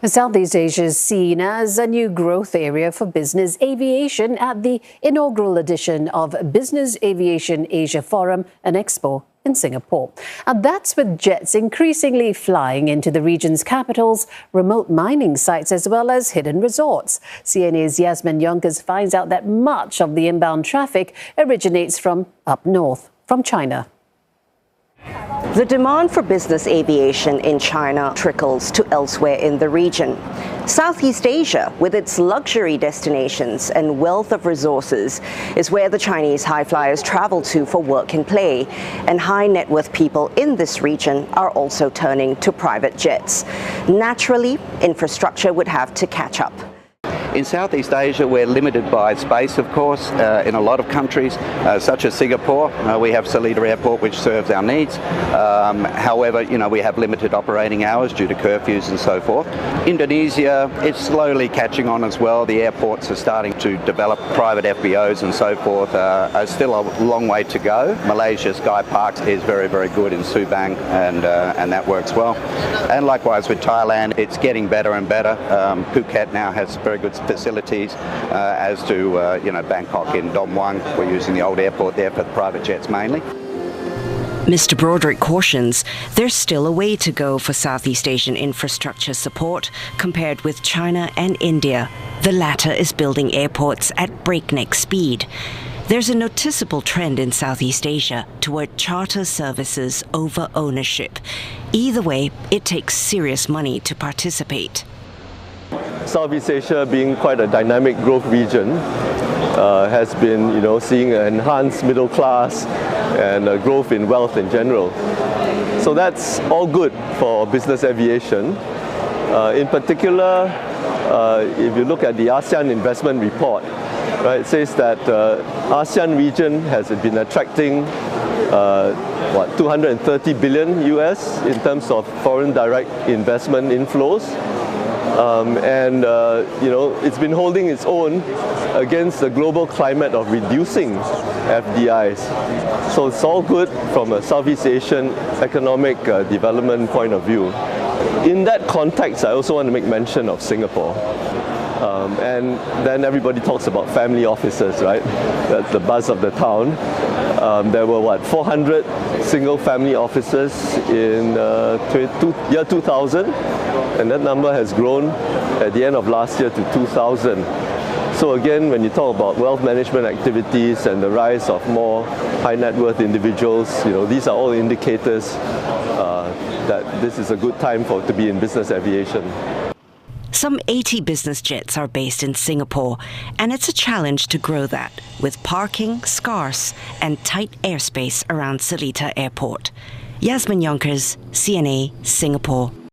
Southeast Asia is seen as a new growth area for business aviation at the inaugural edition of Business Aviation Asia Forum and Expo in Singapore. And that's with jets increasingly flying into the region's capitals, remote mining sites, as well as hidden resorts. CNA's Yasmin Jonkers finds out that much of the inbound traffic originates from up north, from China. The demand for business aviation in China trickles to elsewhere in the region. Southeast Asia, with its luxury destinations and wealth of resources, is where the Chinese high flyers travel to for work and play, and high net worth people in this region are also turning to private jets. Naturally, infrastructure would have to catch up. In Southeast Asia, we're limited by space, of course, in a lot of countries, such as Singapore. We have Seletar Airport, which serves our needs. However, we have limited operating hours due to curfews and so forth. Indonesia, it's slowly catching on as well. The airports are starting to develop private FBOs and so forth. Still a long way to go. Malaysia Sky Parks is very, very good in Subang, and that works well. And likewise with Thailand, it's getting better and better. Phuket now has very good facilities, as do Bangkok in Dom Muang. We're using the old airport there for the private jets mainly. Mr. Broderick cautions there's still a way to go for Southeast Asian infrastructure support compared with China and India. The latter is building airports at breakneck speed. There's a noticeable trend in Southeast Asia toward charter services over ownership. Either way, it takes serious money to participate. Southeast Asia, being quite a dynamic growth region, has been, seeing an enhanced middle class and growth in wealth in general. So that's all good for business aviation. In particular, if you look at the ASEAN investment report, right, it says that ASEAN region has been attracting 230 billion US in terms of foreign direct investment inflows. It's been holding its own against the global climate of reducing FDIs. So it's all good from a Southeast Asian economic development point of view. In that context, I also want to make mention of Singapore. And then everybody talks about family offices, right? That's the buzz of the town. There were 400 single family offices in year 2000, and that number has grown at the end of last year to 2,000. So again, when you talk about wealth management activities and the rise of more high net worth individuals, these are all indicators that this is a good time to be in business aviation. Some 80 business jets are based in Singapore, and it's a challenge to grow that, with parking scarce and tight airspace around Seletar Airport. Yasmin Jonkers, CNA, Singapore.